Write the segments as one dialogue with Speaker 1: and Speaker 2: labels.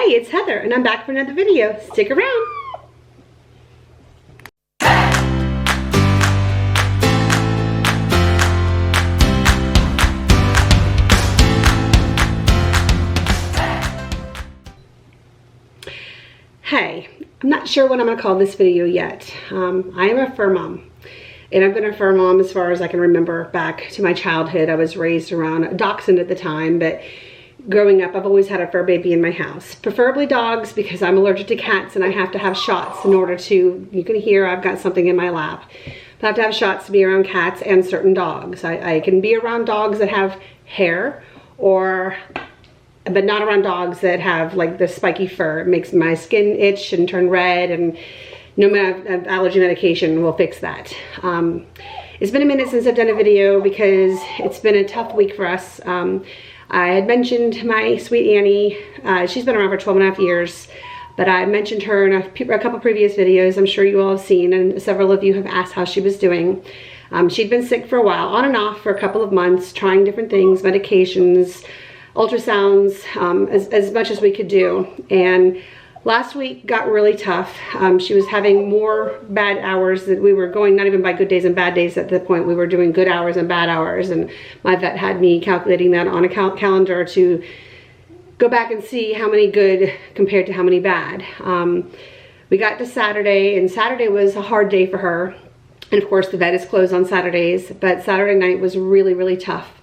Speaker 1: Hey, it's Heather, and I'm back for another video. Stick around. Hey, I'm not sure what I'm going to call this video yet. I am a fur mom, and I've been a fur mom as far as I can remember back to my childhood. I was raised around a dachshund at the time, but growing up, I've always had a fur baby in my house. Preferably dogs because I'm allergic to cats and I have to have shots in order to, you can hear I've got something in my lap. But I have to have shots to be around cats and certain dogs. I can be around dogs that have hair, but not around dogs that have like the spiky fur. It makes my skin itch and turn red, and no amount of allergy medication will fix that. It's been a minute since I've done a video because it's been a tough week for us. I had mentioned my sweet Annie. She's been around for 12.5 years, but I mentioned her in a couple previous videos. I'm sure you all have seen, and several of you have asked how she was doing. She'd been sick for a while, on and off for a couple of months, trying different things, medications, ultrasounds, as much as we could do. And last week got really tough. She was having more bad hours that we were going, not even by good days and bad days at the point. We were doing good hours and bad hours, and my vet had me calculating that on a calendar to go back and see how many good compared to how many bad. We got to Saturday, and Saturday was a hard day for her. And of course the vet is closed on Saturdays, but Saturday night was really, really tough.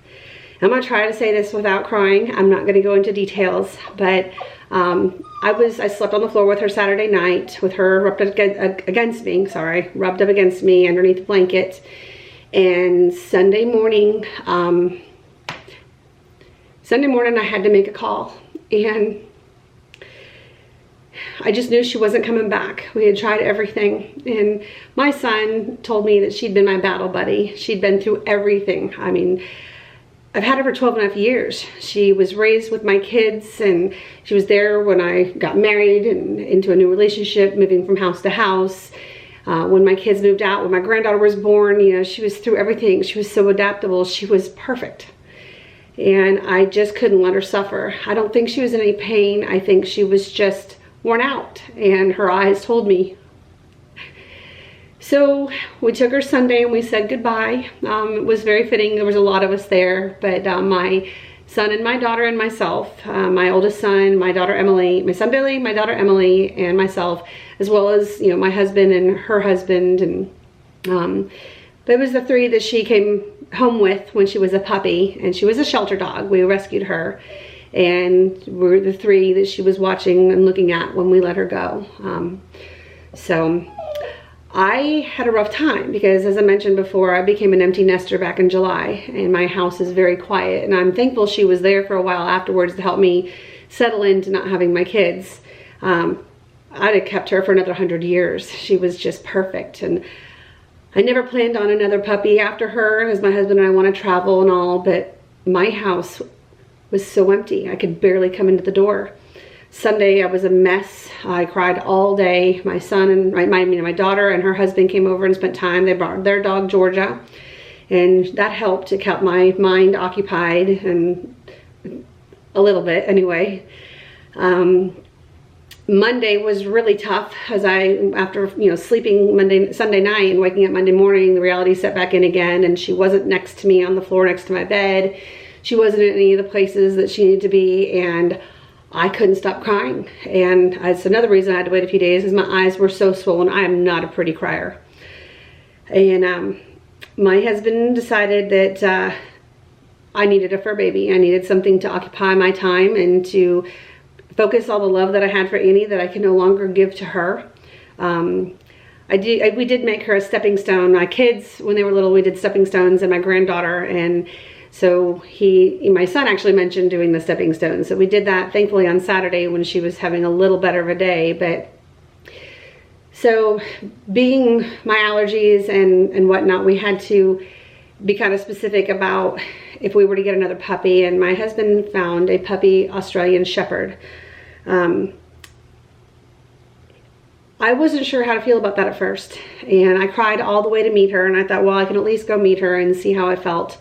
Speaker 1: I'm gonna try to say this without crying. I'm not gonna go into details, but I slept on the floor with her Saturday night, with her rubbed up against me underneath the blanket. And Sunday morning I had to make a call, and I just knew she wasn't coming back. We had tried everything, and my son told me that she'd been my battle buddy. She'd been through everything. I mean, I've had her for 12.5 years. She was raised with my kids, and she was there when I got married and into a new relationship, moving from house to house. When my kids moved out, when my granddaughter was born, you know, she was through everything. She was so adaptable. She was perfect. And I just couldn't let her suffer. I don't think she was in any pain. I think she was just worn out, and her eyes told me. So we took her Sunday and we said goodbye. It was very fitting. There was a lot of us there, but my son and my daughter and myself, my oldest son, my daughter Emily, my son Billy, my daughter Emily, and myself, as well as, you know, my husband and her husband. And there was the three that she came home with when she was a puppy, and she was a shelter dog. We rescued her, and we're the three that she was watching and looking at when we let her go. So I had a rough time because, as I mentioned before, I became an empty nester back in July, and my house is very quiet, and I'm thankful she was there for a while afterwards to help me settle into not having my kids. I'd have kept her for another 100 years. She was just perfect, and I never planned on another puppy after her, as my husband and I want to travel and all, but my house was so empty. I could barely come into the door. Sunday, I was a mess. I cried all day. My son and my daughter and her husband came over and spent time. They brought their dog, Georgia, and that helped. It kept my mind occupied, and a little bit anyway. Monday was really tough, as after sleeping Sunday night and waking up Monday morning, the reality set back in again, and she wasn't next to me on the floor next to my bed. She wasn't in any of the places that she needed to be, and I couldn't stop crying. And that's another reason I had to wait a few days, is my eyes were so swollen. I am not a pretty crier. And my husband decided that I needed a fur baby. I needed something to occupy my time and to focus all the love that I had for Annie that I could no longer give to her. We did make her a stepping stone. My kids, when they were little, we did stepping stones, and my granddaughter, and so my son actually mentioned doing the stepping stones. So we did that, thankfully, on Saturday when she was having a little better of a day. But so, being my allergies and whatnot, we had to be kind of specific about if we were to get another puppy. And my husband found a puppy Australian Shepherd. I wasn't sure how to feel about that at first, and I cried all the way to meet her, and I thought, well, I can at least go meet her and see how I felt.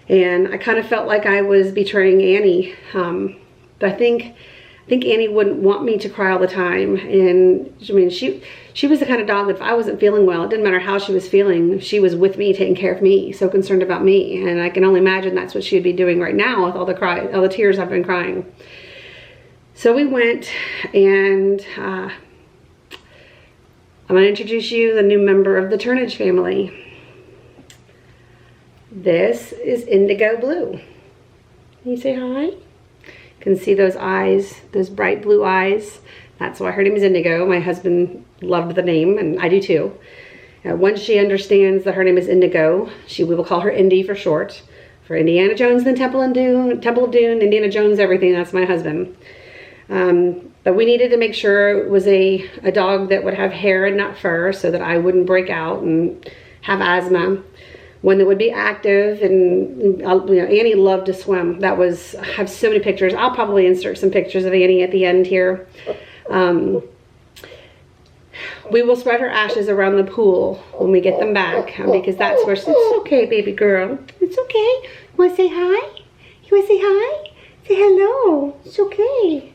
Speaker 1: And I kind of felt like I was betraying Annie. But I think I think Annie wouldn't want me to cry all the time. And I mean, she was the kind of dog that if I wasn't feeling well, it didn't matter how she was feeling, she was with me, taking care of me, so concerned about me. And I can only imagine that's what she'd be doing right now with all the tears I've been crying. So we went, and I'm going to introduce you the new member of the Turnage family. This is Indigo Blue. Can you say hi? Can see those eyes, those bright blue eyes. That's why her name is Indigo. My husband loved the name, and I do too. Once she understands that her name is Indigo, we will call her Indy for short. For Indiana Jones and the Temple of Doom, Indiana Jones, everything. That's my husband. But we needed to make sure it was a dog that would have hair and not fur, so that I wouldn't break out and have asthma. One that would be active, and you know, Annie loved to swim. I have so many pictures. I'll probably insert some pictures of Annie at the end here. We will spread her ashes around the pool when we get them back, because that's where it's okay, baby girl. It's okay. You want to say hi? You want to say hi? Say hello. It's okay.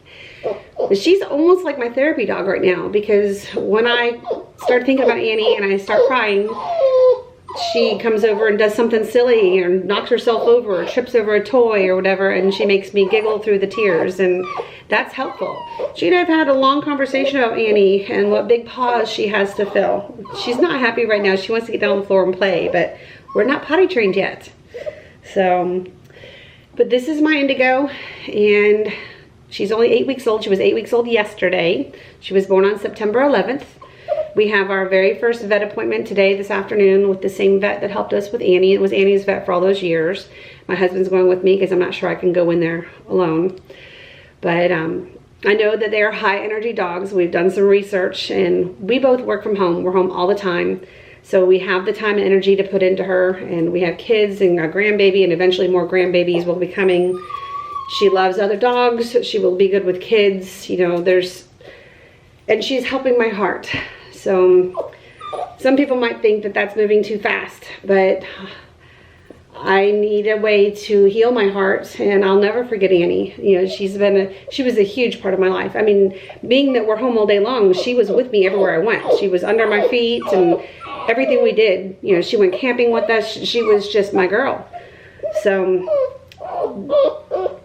Speaker 1: She's almost like my therapy dog right now, because when I start thinking about Annie and I start crying, she comes over and does something silly, or knocks herself over, or trips over a toy or whatever, and she makes me giggle through the tears, and that's helpful. She and I have had a long conversation about Annie and what big paws she has to fill. She's not happy right now. She wants to get down on the floor and play, but we're not potty trained yet. So, but this is my Indigo, and she's only 8 weeks old. She was 8 weeks old yesterday. She was born on September 11th. We have our very first vet appointment today, this afternoon, with the same vet that helped us with Annie. It was Annie's vet for all those years. My husband's going with me because I'm not sure I can go in there alone. But I know that they are high energy dogs. We've done some research, and we both work from home. We're home all the time. So we have the time and energy to put into her, and we have kids and a grandbaby, and eventually more grandbabies will be coming. She loves other dogs. She will be good with kids. You know, and she's helping my heart. So some people might think that that's moving too fast, but I need a way to heal my heart, and I'll never forget Annie. You know, she was a huge part of my life. I mean, being that we're home all day long, she was with me everywhere I went. She was under my feet, and everything we did, you know, she went camping with us. She was just my girl. So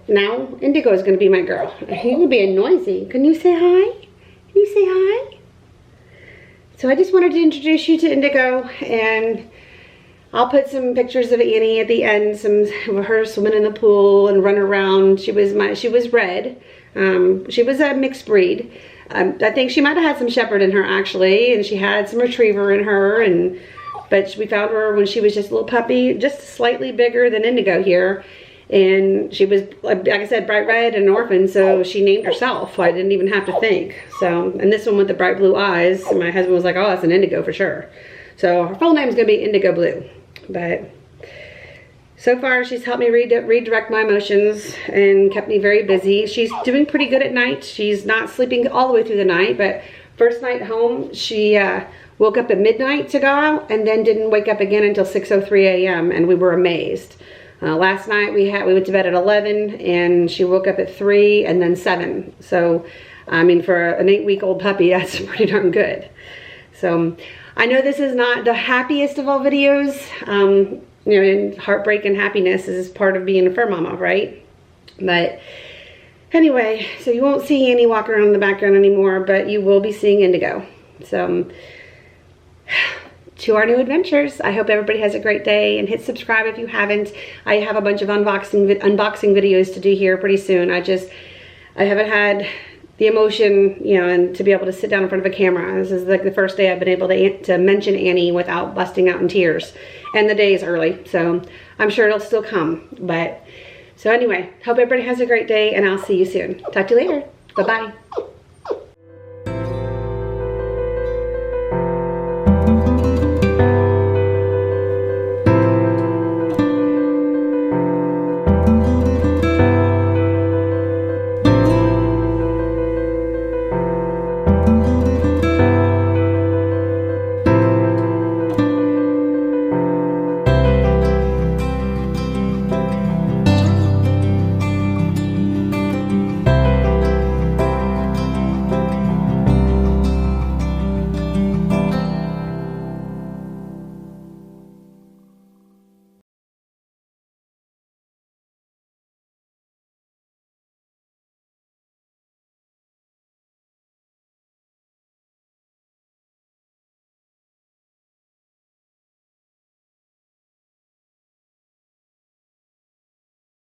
Speaker 1: now Indigo is going to be my girl. He would be noisy. Can you say hi? Can you say hi? So I just wanted to introduce you to Indigo, and I'll put some pictures of Annie at the end, some of her swimming in the pool and running around. She was red. She was a mixed breed. I think she might have had some shepherd in her, actually, and she had some retriever in her, but we found her when she was just a little puppy, just slightly bigger than Indigo here. And she was, like I said, bright red and an orphan, so she named herself. I didn't even have to think. So, and this one with the bright blue eyes, my husband was like, oh, that's an Indigo for sure. So her full name is going to be Indigo Blue. But so far, she's helped me redirect my emotions and kept me very busy. She's doing pretty good at night. She's not sleeping all the way through the night, but first night home, she woke up at midnight to go out, and then didn't wake up again until 6:03 a.m., and we were amazed. Last night we went to bed at 11, and she woke up at 3 and then 7. So, I mean, for an 8-week-old puppy, that's pretty darn good. So, I know this is not the happiest of all videos. You know, and heartbreak and happiness is part of being a fur mama, right? But anyway, so you won't see Annie walk around in the background anymore, but you will be seeing Indigo. So, to our new adventures. I hope everybody has a great day, and hit subscribe if you haven't. I have a bunch of unboxing videos to do here pretty soon. I haven't had the emotion, you know, and to be able to sit down in front of a camera. This is like the first day I've been able to mention Annie without busting out in tears. And the day is early, so I'm sure it'll still come. But so anyway, hope everybody has a great day, and I'll see you soon. Talk to you later. Bye-bye.